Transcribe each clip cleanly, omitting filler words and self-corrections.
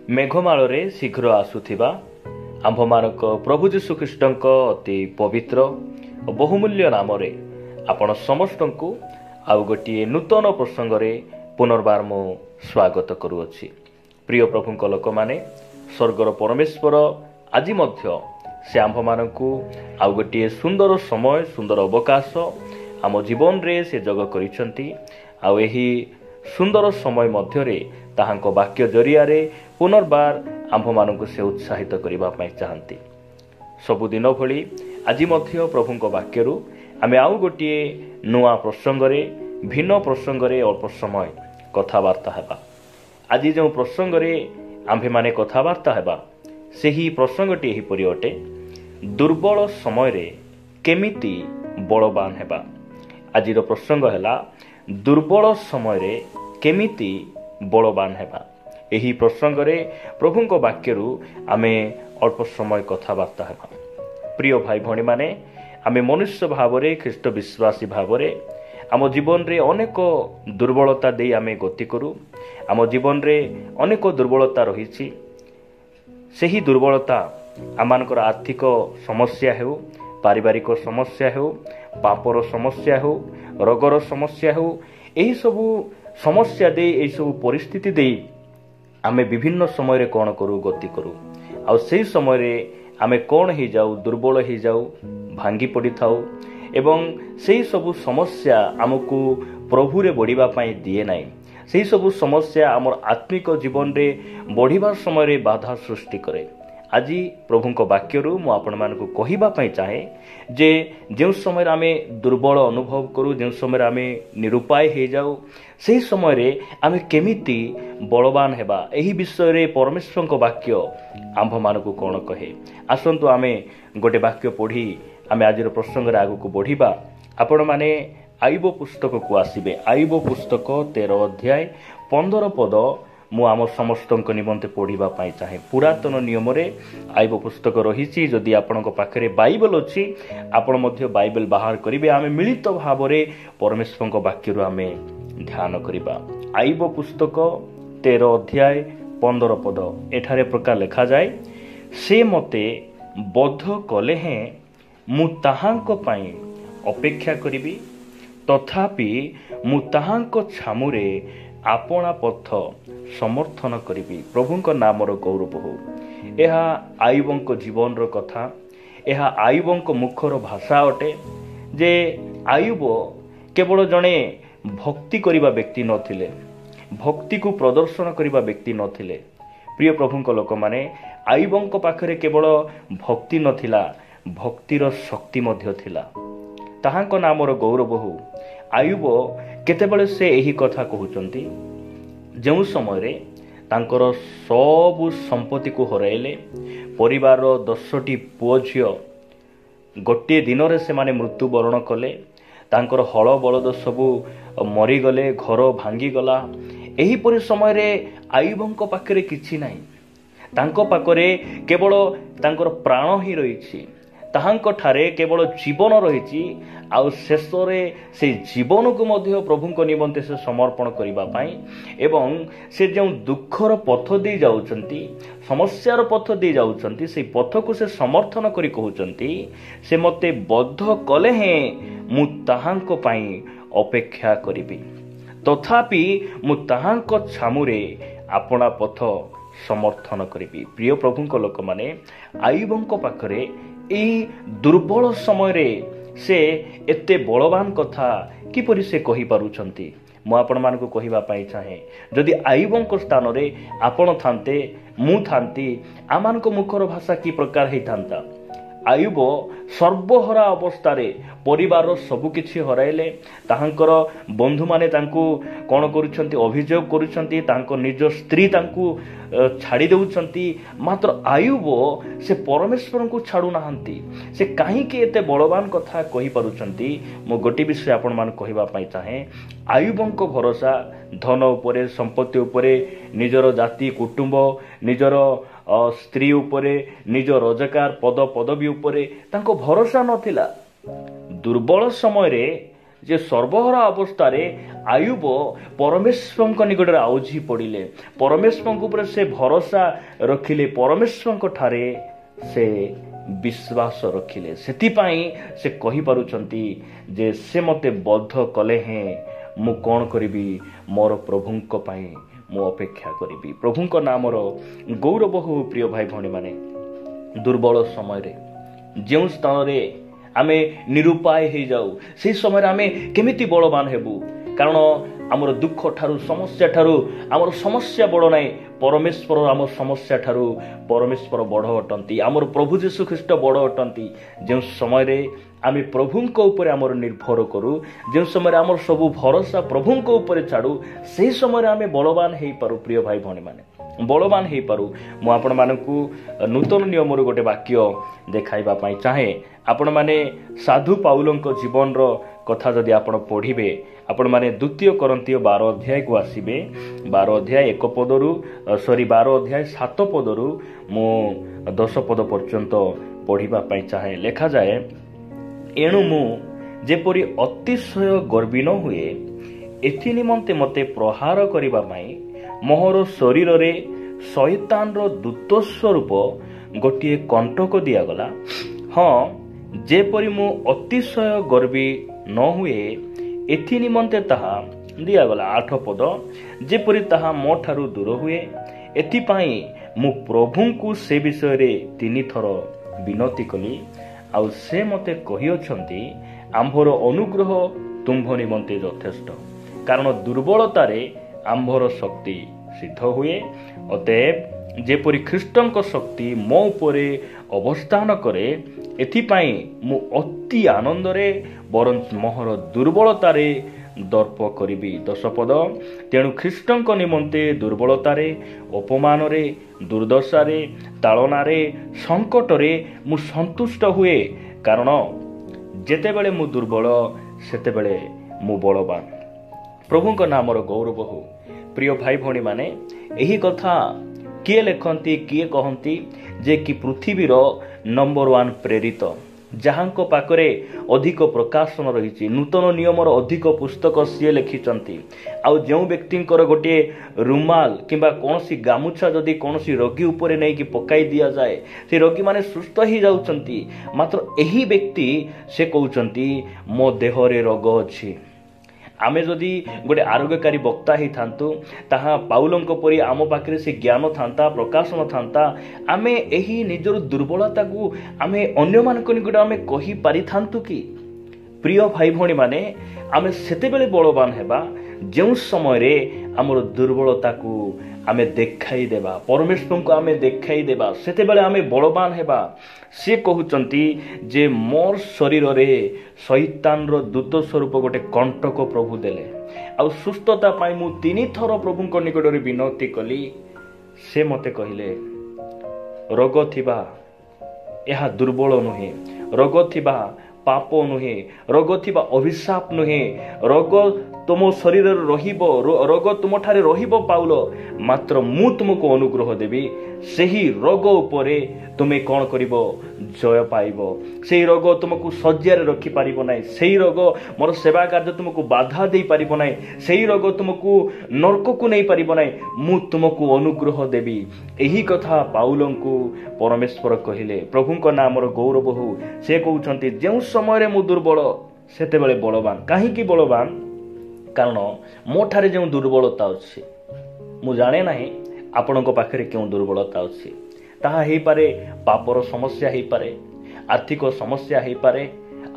मेघमाଳରେ शीघ्र आसुथिबा आम्भमानक प्रभु यीशु ख्रीष्टଙ୍କ अति पवित्र और बहुमूल्य नाम आपण समस्त को आउ गोटे नूतन प्रसंग रे पुनर्बार मु स्वागत करुअछि। प्रिय प्रभुଙ୍କ लोक माने स्वर्गर परमेश्वर आज मध्य से आम्भमानकु आउ गोटे सुंदर समय सुंदर अवकाश आम जीवन रे से जग करिसंती। आउ एही सुंदर समय मध्य रे ताहांक वाक्य जरिया रे पुनर्बार आम्भमानकु से उत्साहित करिबा पई चाहंती। सबुदिन भली आज मध्य प्रभुଙ୍କ वाक्यरु आमे आउ गोटे नुआ प्रसंग रे भिन्न प्रसंग रे अल्प समय कथावार्ता हेबा। आज जो प्रसंग रे आम्भे माने कथावार्ता हेबा सेही प्रसंगटी एही परि अटे, दुर्बल समय रे केमिति बलवान हेबा। आज प्रसंग हैला दुर्बल समय रे केमिति बलवान हेबा। एही प्रसंग रे प्रभुଙ୍କ वाक्यरु आमे अल्प समय कथावार्ता हेबा। प्रिय भाई भणी माने आमे मनुष्य भावरे ख्रीष्ट विश्वासी भावरे आम जीवन रे अनेक दुर्बलता दे आमे गति करू। आम जीवन रे अनेक दुर्बलता रही। सेही दुर्बलता आमानकर आर्थिक समस्या हेउ, पारिवारिक समस्या हेउ, पापर समस्या हेउ, रोगर समस्या हेउ, एही सबु समस्या दे एही सबु परिस्थिति दे आमे विभिन्न समय रे कौन करू गति करू। आ सेही समय रे आमे कौन ही जाऊ, दुर्बल ही जाऊ, भांगी पड़ी थाऊ एवं सेही सबु समस्या आमको प्रभु रे बढ़िबा पई दिए नाही। सेही सबु समस्या आमर आत्मिक जीवन रे बढ़िबा समय रे बाधा सृष्टि करे। आज प्रभुଙ୍କ वाक्यरु मु आपण मानकु कहिबा पई चाहे जे जेउ समय रे आमे दुर्बल अनुभव करू, जेउ समय रे आमे निरुपाय हे जाऊ, सेही समय रे आमे केमिति बलवान हेबा एही विषय रे परमेश्वरଙ୍କ वाक्य आम्भ मानकु कोन कहे। आसंतु आमे गोटे वाक्य पढ़ी आमे आजिर प्रसंग रे आगु को बढ़िबा। आपण माने आईब पुस्तक को आसीबे। आईब पुस्तक 13 अध्याय 15 पद मु आम समस्त निमंते पढ़िबा पाई चाहे। पुरातन नियम रे आईब पुस्तक रही। जदि आपणक पाखरे बाइबल अछि आपण मध्य बाइबल बाहर करिवे। आमे मिलित भाव रे परमेश्वरଙ୍କ वाक्यरु आमे ध्यान करिबा। आईब पुस्तक 13 अध्याय 15 पद एठारे प्रकार लिखा जाए, से मते बद्ध कले हैं मु ताहांक पई अपेक्षा करिबी, तथापि मु ताहांक छामुरे आपणा पथ समर्थन करिबी। प्रभुଙ୍କ नामर गौरव हो। एहा आयुबଙ୍କ जीवनर कथा, एहा आयुबଙ୍କ मुखर भाषा अटे जे आयुब केवल जणे भक्ति करिबा व्यक्ति नथिले, भक्ति को प्रदर्शन करिबा व्यक्ति नथिले। प्रिय प्रभुଙ୍କ लोक माने आयुबଙ୍କ पाखरे केवल भक्ति नथिला, भक्तिर शक्ति मध्य थिला। ताहांक नामर गौरव हो। आयुब केतेबेले से एही कथा कहउचंती जेउ समय रे तांकर सब संपत्ति को हराइले, परिवार 10टी पुओ झियो गोटे दिन रे से माने मृत्यु वरण कले, तांकर हल बलद सबु मरीगले, घर भांगी गला। एही परि समय रे आयुबଙ୍କ पाखरे किछि नाही, तांको पाखरे केवल तांकर प्राण ही रहिछि, ताहांक ठारे केवल जीवन रहिछि। आउ शेष रे से जीवन को मध्य प्रभुଙ୍କ निमंते से समर्पण करिबा पई एवं से जो दुखर पथ दे जाउचंती, समस्यार पथ दे जाउचंती, से पथ को से समर्थन करी कहउचंती, से मते बद्ध कले हैं मु ताहांक पई अपेक्षा करिबी, तथापि मु ताहांक छामुरे आपणा पथ समर्थन करिबी। प्रिय प्रभुଙ୍କ लोक माने आयुबଙ୍କ पाखरे एही दुर्बल समय रे से एते बलवान कथा किपरि से कहि पारुछंती। मु आपण मानको कहिबा पई चाहे, जदि आयुबଙ୍କ स्थान रे आपण थांते, मु थांती, आमानको मुखर भाषा की प्रकार हे थांता। आयुब सर्वहरा अवस्था रे परिवार सबु किछि हराइले। ताहांकर बंधु माने तांकु कोन करूछंती, अभियोग करूछंती, तांको निज स्त्री तांकु छाड़ी देउछंती। मात्र आयुब से परमेश्वर को छाड़ू नाहंती। से काहे के एते बलवान कथा कहि पारुछंती, मो गोटी विषय आपण मान कहिबा पई चाहे। आयुबଙ୍କ भरोसा धन उपरे, संपत्ति उपरे, निजर जाति कुटुंब, निजर स्त्री उपरे, निज रोजगार पद पदवी उपरे तांको भरोसा नथिला। दुर्बल समय रे ଯେ ସର୍ବହରା ଅବସ୍ଥାରେ ଆୟୁବ ପରମେଶ୍ୱରଙ୍କ ନିକଟରେ ଆଉଜି ପଡ଼ିଲେ, ପରମେଶ୍ୱରଙ୍କ ଉପରେ ସେ ଭରସା ରଖିଲେ, ପରମେଶ୍ୱରଙ୍କ ଠାରେ ସେ ବିଶ୍ୱାସ ରଖିଲେ। ସେଥିପାଇଁ ସେ କହିପାରୁଛନ୍ତି ଯେ ସେ ମୋତେ ବଦ୍ଧ କଲେ ହେଁ ମୁଁ କ'ଣ କରିବି, ମୋର ପ୍ରଭୁଙ୍କ ପାଇଁ ମୁଁ ଅପେକ୍ଷା କରିବି। ପ୍ରଭୁଙ୍କ ନାମର ଗୌରବ ହେଉ। ପ୍ରିୟ ଭାଇ ଭଉଣୀମାନେ, ଦୁର୍ବଳ ସମୟରେ ଯେଉଁ ସ୍ଥାନରେ ଆମେ ନିରୁପାୟ ହେଇଯାଉ, ସେହି ସମୟରେ ଆମେ କେମିତି ବଳବାନ ହେବୁ? କାରଣ ଆମର ଦୁଃଖ ଠାରୁ, ସମସ୍ୟା ଠାରୁ ଆମର ସମସ୍ୟା ବଡ଼ ନାହିଁ, ପରମେଶ୍ୱର ଆମ ସମସ୍ୟା ଠାରୁ ପରମେଶ୍ୱର ବଡ଼ ଅଟନ୍ତି, ଆମର ପ୍ରଭୁ ଯୀଶୁ ଖ୍ରୀଷ୍ଟ ବଡ଼ ଅଟନ୍ତି। ଯେଉଁ ସମୟରେ ଆମେ ପ୍ରଭୁଙ୍କ ଉପରେ ଆମର ନିର୍ଭର କରୁ, ଯେଉଁ ସମୟରେ ଆମର ସବୁ ଭରସା ପ୍ରଭୁଙ୍କ ଉପରେ ଛାଡ଼ୁ, ସେହି ସମୟରେ ଆମେ ବଳବାନ ହେଇପାରୁ। ପ୍ରିୟ ଭାଇ ଭଉଣୀମାନେ, ବଳବାନ ହେଇପାରୁ। ମୁଁ ଆପଣମାନଙ୍କୁ ନୂତନ ନିୟମରୁ ଗୋଟେ ବାକ୍ୟ ଦେଖାଇବା ପାଇଁ ଚାହେଁ। ଆପଣମାନେ ସାଧୁ ପାଉଲଙ୍କ ଜୀବନର କଥା ଯଦି ଆପଣ ପଢ଼ିବେ, ଆପଣମାନେ 2 କରନ୍ଥୀୟ 12 ଅଧ୍ୟାୟକୁ ଆସିବେ। 12 ଅଧ୍ୟାୟ 7 ପଦରୁ ମୁଁ 10 ପଦ ପର୍ଯ୍ୟନ୍ତ ପଢ଼ିବା ପାଇଁ ଚାହେଁ। ଲେଖାଯାଏ, ଏଣୁ ମୁଁ ଯେପରି ଅତିଶୟ ଗର୍ବୀ ନ ହୁଏ, ଏଥି ନିମନ୍ତେ ମୋତେ ପ୍ରହାର କରିବା ପାଇଁ ମୋହର ଶରୀରରେ ଶୈତାନର ଦୂତ ସ୍ୱରୂପ ଗୋଟିଏ କଣ୍ଟକ ଦିଆଗଲା। ହଁ, ଯେପରି ମୁଁ ଅତିଶୟ ଗର୍ବୀ ନ ହୁଏ, ଏଥି ନିମନ୍ତେ ତାହା ଦିଆଗଲା। 8 ପଦ, ଯେପରି ତାହା ମୋ ଠାରୁ ଦୂର ହୁଏ, ଏଥିପାଇଁ ମୁଁ ପ୍ରଭୁଙ୍କୁ ସେ ବିଷୟରେ 3 ଥର ବିନତି କଲି। ଆଉ ସେ ମୋତେ କହିଅଛନ୍ତି, ଆମ୍ଭର ଅନୁଗ୍ରହ ତୁମ୍ଭ ନିମନ୍ତେ ଯଥେଷ୍ଟ, କାରଣ ଦୁର୍ବଳତାରେ ଆମ୍ଭର ଶକ୍ତି ସିଦ୍ଧ ହୁଏ। ଅତଏବ ଯେପରି ଖ୍ରୀଷ୍ଟଙ୍କ ଶକ୍ତି ମୋ ଉପରେ ଅବସ୍ଥାନ କରେ, ଏଥିପାଇଁ ମୁଁ ଅତି ଆନନ୍ଦରେ ବରଂ ମୋହର ଦୁର୍ବଳତାରେ ଦର୍ପ କରିବି। 10 ପଦ, ତେଣୁ ଖ୍ରୀଷ୍ଟଙ୍କ ନିମନ୍ତେ ଦୁର୍ବଳତାରେ, ଅପମାନରେ, ଦୁର୍ଦ୍ଦଶାରେ, ତାଳନାରେ, ସଙ୍କଟରେ ମୁଁ ସନ୍ତୁଷ୍ଟ ହୁଏ, କାରଣ ଯେତେବେଳେ ମୁଁ ଦୁର୍ବଳ ସେତେବେଳେ ମୁଁ ବଳବାନ। ପ୍ରଭୁଙ୍କ ନାମର ଗୌରବ ହେଉ। ପ୍ରିୟ ଭାଇ ଭଉଣୀମାନେ, ଏହି କଥା କିଏ ଲେଖନ୍ତି, କିଏ କହନ୍ତି ଯେ କି ପୃଥିବୀର ନମ୍ବର 1 ପ୍ରେରିତ, ଯାହାଙ୍କ ପାଖରେ ଅଧିକ ପ୍ରକାଶନ ରହିଛି, ନୂତନ ନିୟମର ଅଧିକ ପୁସ୍ତକ ସିଏ ଲେଖିଛନ୍ତି। ଆଉ ଯେଉଁ ବ୍ୟକ୍ତିଙ୍କର ଗୋଟିଏ ରୁମାଲ କିମ୍ବା କୌଣସି ଗାମୁଛା ଯଦି କୌଣସି ରୋଗୀ ଉପରେ ନେଇକି ପକାଇ ଦିଆଯାଏ, ସେ ରୋଗୀମାନେ ସୁସ୍ଥ ହେଇଯାଉଛନ୍ତି। ମାତ୍ର ଏହି ବ୍ୟକ୍ତି ସେ କହୁଛନ୍ତି, ମୋ ଦେହରେ ରୋଗ ଅଛି। ଆମେ ଯଦି ଗୋଟେ ଆରୋଗ୍ୟକାରୀ ବକ୍ତା ହେଇଥାନ୍ତୁ, ତାହା ପାଉଲଙ୍କ ପରି ଆମ ପାଖରେ ସେ ଜ୍ଞାନ ଥାନ୍ତା, ପ୍ରକାଶନ ଥାନ୍ତା, ଆମେ ଏହି ନିଜର ଦୁର୍ବଳତାକୁ ଆମେ ଅନ୍ୟମାନଙ୍କ ନିକଟରେ ଆମେ କହିପାରିଥାନ୍ତୁ କି? ପ୍ରିୟ ଭାଇ ଭଉଣୀମାନେ, ଆମେ ସେତେବେଳେ ବଳବାନ ହେବା ଯେଉଁ ସମୟରେ ଆମର ଦୁର୍ବଳତାକୁ ଆମେ ଦେଖାଇଦେବା, ପରମେଶ୍ୱରଙ୍କୁ ଆମେ ଦେଖାଇଦେବା, ସେତେବେଳେ ଆମେ ବଳବାନ ହେବା। ସେ କହୁଛନ୍ତି ଯେ ମୋର ଶରୀରରେ ଶୈତାନର ଦୂତ ସ୍ୱରୂପ ଗୋଟେ କଣ୍ଟକ ପ୍ରଭୁ ଦେଲେ, ଆଉ ସୁସ୍ଥତା ପାଇଁ ମୁଁ 3 ଥର ପ୍ରଭୁଙ୍କ ନିକଟରେ ବିନତି କଲି। ସେ ମୋତେ କହିଲେ, ରୋଗ ଥିବା ଏହା ଦୁର୍ବଳ ନୁହେଁ, ରୋଗ ଥିବା ପାପ ନୁହେଁ, ରୋଗ ଥିବା ଅଭିଶାପ ନୁହେଁ, ରୋଗ ତୁମ ଶରୀରରେ ରହିବ, ରୋଗ ତୁମଠାରେ ରହିବ ପାଉଲ, ମାତ୍ର ମୁଁ ତୁମକୁ ଅନୁଗ୍ରହ ଦେବି। ସେହି ରୋଗ ଉପରେ ତୁମେ କ'ଣ କରିବ? ଜୟ ପାଇବ। ସେହି ରୋଗ ତୁମକୁ ଶଯ୍ୟାରେ ରଖିପାରିବ ନାହିଁ, ସେହି ରୋଗ ମୋର ସେବା କାର୍ଯ୍ୟ ତୁମକୁ ବାଧା ଦେଇପାରିବ ନାହିଁ, ସେହି ରୋଗ ତୁମକୁ ନର୍କକୁ ନେଇପାରିବ ନାହିଁ, ମୁଁ ତୁମକୁ ଅନୁଗ୍ରହ ଦେବି। ଏହି କଥା ପାଉଲଙ୍କୁ ପରମେଶ୍ୱର କହିଲେ। ପ୍ରଭୁଙ୍କ ନାମର ଗୌରବ ହେଉ। ସେ କହୁଛନ୍ତି, ଯେଉଁ ସମୟରେ ମୁଁ ଦୁର୍ବଳ ସେତେବେଳେ ବଳବାନ। କାହିଁକି ବଳବାନ? କାରଣ ମୋ ଠାରେ ଯେଉଁ ଦୁର୍ବଳତା ଅଛି, ମୁଁ ଜାଣେ ନାହିଁ ଆପଣଙ୍କ ପାଖରେ କେଉଁ ଦୁର୍ବଳତା ଅଛି। ତାହା ହେଇପାରେ ପାପର ସମସ୍ୟା ହେଇପାରେ, ଆର୍ଥିକ ସମସ୍ୟା ହେଇପାରେ,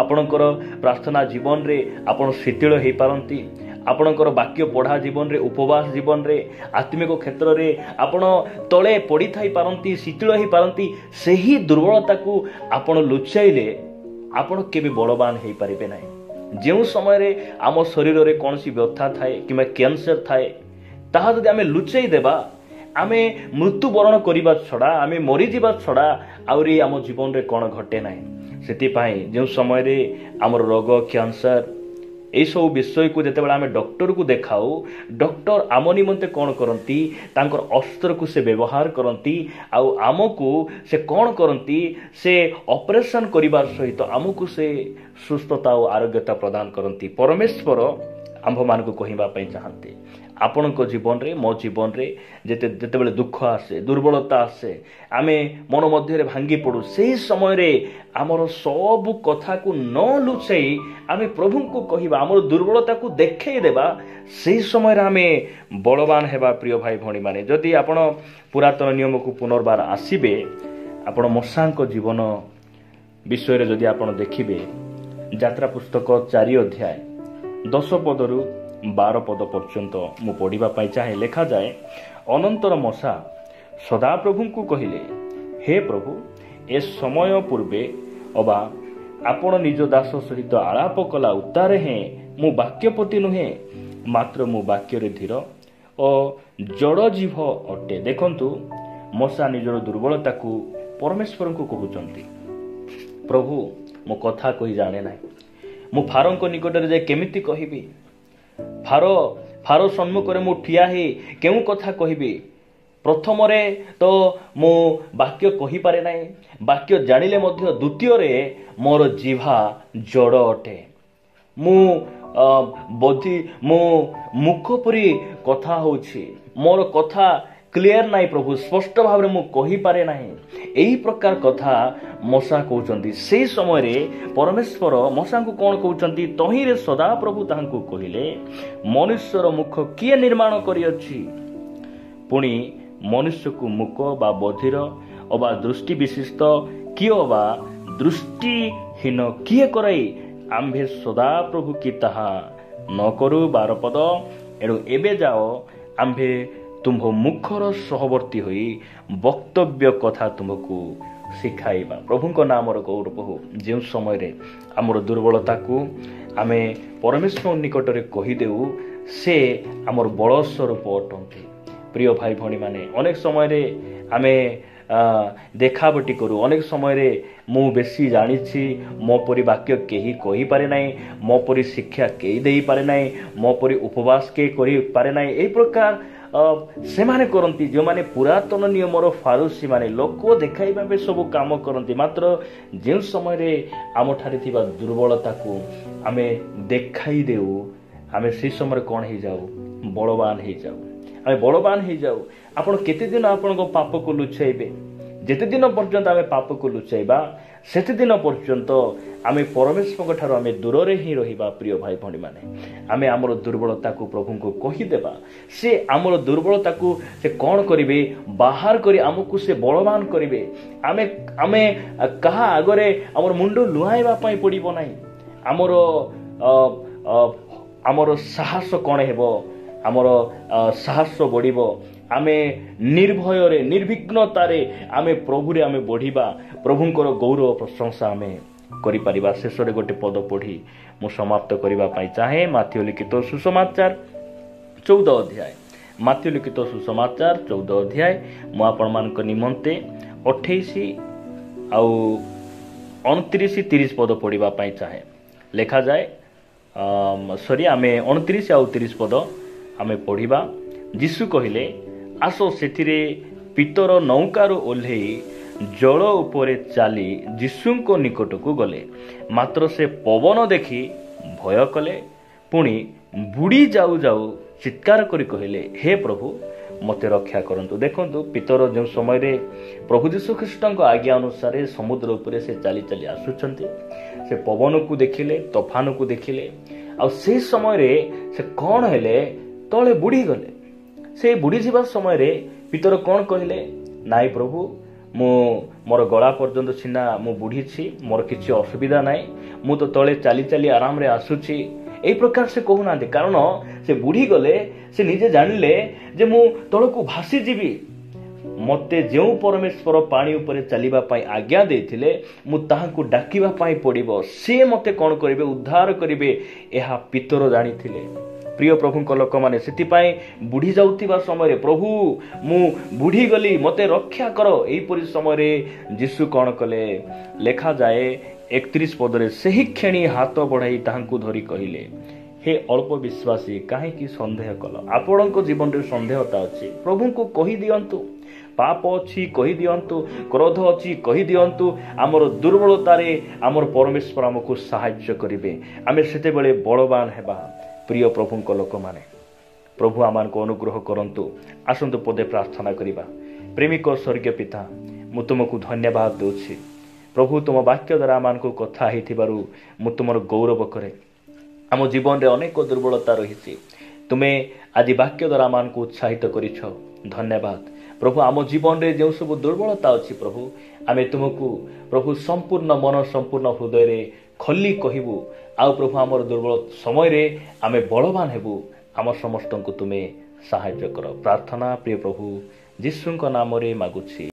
ଆପଣଙ୍କର ପ୍ରାର୍ଥନା ଜୀବନରେ ଆପଣ ଶିଥିଳ ହେଇପାରନ୍ତି, ଆପଣଙ୍କର ବାକ୍ୟ ପଢ଼ା ଜୀବନରେ, ଉପବାସ ଜୀବନରେ, ଆତ୍ମିକ କ୍ଷେତ୍ରରେ ଆପଣ ତଳେ ପଡ଼ିଥାଇପାରନ୍ତି, ଶିଥିଳ ହେଇପାରନ୍ତି। ସେହି ଦୁର୍ବଳତାକୁ ଆପଣ ଲୁଚାଇଲେ ଆପଣ କେବେ ବଳବାନ ହେଇପାରିବେ ନାହିଁ। ଯେଉଁ ସମୟରେ ଆମ ଶରୀରରେ କୌଣସି ବ୍ୟଥା ଥାଏ କିମ୍ବା କ୍ୟାନ୍ସର ଥାଏ, ତାହା ଯଦି ଆମେ ଲୁଚାଇ ଦେବା, ଆମେ ମୃତ୍ୟୁବରଣ କରିବା ଛଡ଼ା, ଆମେ ମରିଯିବା ଛଡ଼ା ଆହୁରି ଆମ ଜୀବନରେ କ'ଣ ଘଟେ ନାହିଁ। ସେଥିପାଇଁ ଯେଉଁ ସମୟରେ ଆମର ରୋଗ, କ୍ୟାନ୍ସର यही सब विषय को जितेबाला आम डॉक्टर को देखाऊ डॉक्टर आम निमंते कौन करती अस्त्र को से व्यवहार करती आमको से कौन करती से ऑपरेशन करिवार सहित आमको से सुस्थता और आरोग्यता प्रदान करती। परमेश्वर आंभ मान को कहवाई चाहते आपण जीवन रे मो जीवन रे जेतेबेले दुख आसे दुर्बलता आसे आमे मन मध्य भांगी पड़ू से समय रे आमर सब कथा को न लुचाई आमे प्रभु को कहवा आमर दुर्बलता को देखई देबा से समय रे आमे बलवान हेबा। प्रिय भाई भणी माने जदि आपण पुरातन नियम को पुनर्बार आसीबे आपण मसांक जीवन विषय रे जदि आपण देखिबे यात्रा पुस्तक 4 अध्याय 10 पदरु 12 पद पर्यंत मु पढ़ापी चाहे लेखा जाए अनंतर मशा सदाप्रभु को कहले हे प्रभु ए समय पूर्वे अबा आपण निज दास सहित आलाप कला उतारे हैं मु वाक्यपति नुहे मात्र मु वाक्य धीर और जड़ जीव अटे। देखंतु मशा निजर दुर्बलता को परमेश्वर को कहउचंती प्रभु मो कथा कही जाने ना मु फारों निकट जाए केमिति कहबी फारो सम्मुख मु ठिया ही केउ कथा कहबी प्रथम रे तो मु वाक्य कही पारे ना वाक्य जानिले मध्य द्वितीय रे मोर जिह्वा जड़ अटे मु बोधी मु मुख परी कथा होछि मोर कथा क्लियर नाई प्रभु स्पष्ट भाव में मु कही पारे नाही एही प्रकार कथा मशा कहउचंती। से समय रे परमेश्वर मशा को कौन कहउचंती तही रे सदा प्रभु ताहांकु कहिले मनुष्यर मुख किए निर्माण करी अछि पुणी मनुष्य को मुख बा बधिर अबा दृष्टि विशिष्ट किए बा दृष्टिहीन किए कराई आम्भे सदा प्रभु की ताहा न करू। 12 पद एणु एबे जाओ आम्भे तुम्भ मुखर सहवर्ती होई वक्तव्य कथा तुमको शिखाइबा। प्रभु नाम गौरव हो जो समय रे आमर दुर्बलता को आमे परमेश्वर निकट रे कहीदेऊ से आमर बड़ स्वरूप अटंती। प्रिय भाई भणी माने अनेक समय रे आमे देखाबटी करू अनेक समय रे मु बेसी जानिछि मो परि वाक्य केही कहि पारे नाही मो परि शिक्षा केही देई पारे नाही मो परि उपवास के करि पारे नाही एई प्रकार से माने करती जो माने पुरातन नियमर फारूसी माने लोक देखाइबा सब काम करती मात्र जो समय रे आम ठारे थिबा दुर्बलता को आमे देखाई देऊ आमे से समय कौन हो जाऊ बलवान हो जाऊ आमे बलवान हो जाऊ। आपण केते दिन आपण पाप को लुचाइबे जेते दिन पर्यंत आमे पाप को लुचाइबा सेते दिन पर्यंत आमे परमेश्वर ठारो आमे दूर रे ही रहिबा। प्रिय भाई भणी माने आमे आमर दुर्बलता को प्रभु को कही देबा से आमर दुर्बलता को से कौन करिवे बाहर करी आमको से बलवान करिवे आमे आमे कहा आगरे आमर मुंडो लुहाइबा पई पड़िबो नाही आमर आमर साहस कौन हेबो आमर साहस बढ़िबो आमे निर्भय रे निर्विघ्नतारे आमे प्रभु रे आमे बढ़िबा प्रभुंकर गौरव प्रशंसा आमे करि परिबा। शेष रे गोटे पद पढ़ी मु समाप्त करिबा पई चाहे माथ्यू लिखित सुसमाचार 14 अध्याय माथ्यू लिखित सुसमाचार 14 अध्याय मु आपण मानक निमंते 28 आउ 29 30 पद पढ़िबा पई चाहे लेखा जाए सॉरी आमे 29 आउ 30 पद आमे पढ़िबा। यीशु कहिले आसो सेथिरे पितर नौकार ओल्हेई जल उपरे चाली यीशुंको निकट को गले मात्र से पवन देखी भय कले पुणी बुड़ी जाऊ जाऊ चित्कार करी कहले हे प्रभु मते रक्षा करंतु। देखंतु पितर जो समय रे प्रभु यीशु ख्रीष्टଙ୍କ आज्ञा अनुसार समुद्र उपरे से चाली चाली आसुचंती से पवन को देखिले तूफान को देखिले आ से समय रे से कौन हेले तले बुड़ी गले से बुड़ी जीवा समय रे पितर कौन कहले नाई प्रभु मु मोर गला पर्यंत सिना मु बुढ़ी छी मोर किसी असुविधा नाई मु तो तले चाली चाली आराम रे आसुची एई प्रकार से कहूना कारण से बुढ़ी गले से निजे जानिले जे मु तलको भासी जीवी मते जो परमेश्वर पानी उपरे चलिबा पाई आज्ञा देथिले मु ताहाको डाकिबा पाई पड़िबो से मते कोन करिवे उद्धार करिवे एहा पितर जानिथिले। प्रिय प्रभु लोक मैंने से बुढ़ी जाऊा समय प्रभु मु बुढ़ी गली मते रक्षा कर यहीपरी समय यीशु कौन कले लेखा जाए 31 पदरे सही क्षणी हाथ बढ़ाई ताहांकु धरी कहले हे अल्प विश्वासी कहीं सन्देह कल आपण जीवन में सन्देहता अच्छी प्रभु को कही दियंतु पाप अच्छी कही दियंतु क्रोध अच्छी कही दियंतु आमर दुर्बलतार आमर परमेश्वर आमको साहाय्य करेंगे आम से बलवान हेबा प्रिय प्रभु लोक मैंने प्रभु आम को अनुग्रह करंतु आसतु पदे प्रार्थना करवा प्रेमिक स्वर्गीय पिता मु तुमको धन्यवाद दूची प्रभु तुम वाक्य द्वारा आम को कथा मु तुम गौरव करे आम जीवन में अनेक दुर्बलता रही तुम्हें आज वाक्य द्वारा आम को उत्साहित कर धन्यवाद प्रभु आम जीवन में जो सब दुर्बलता अच्छी प्रभु आम तुमको प्रभु संपूर्ण मन संपूर्ण हृदय खली कहबू आउ प्रभु आमर दुर्बल समय आम बलवान हेबू आम समस्त को तुम्हें साहाय्य कर प्रार्थना प्रिय प्रभु जीशु नाम मागुछि।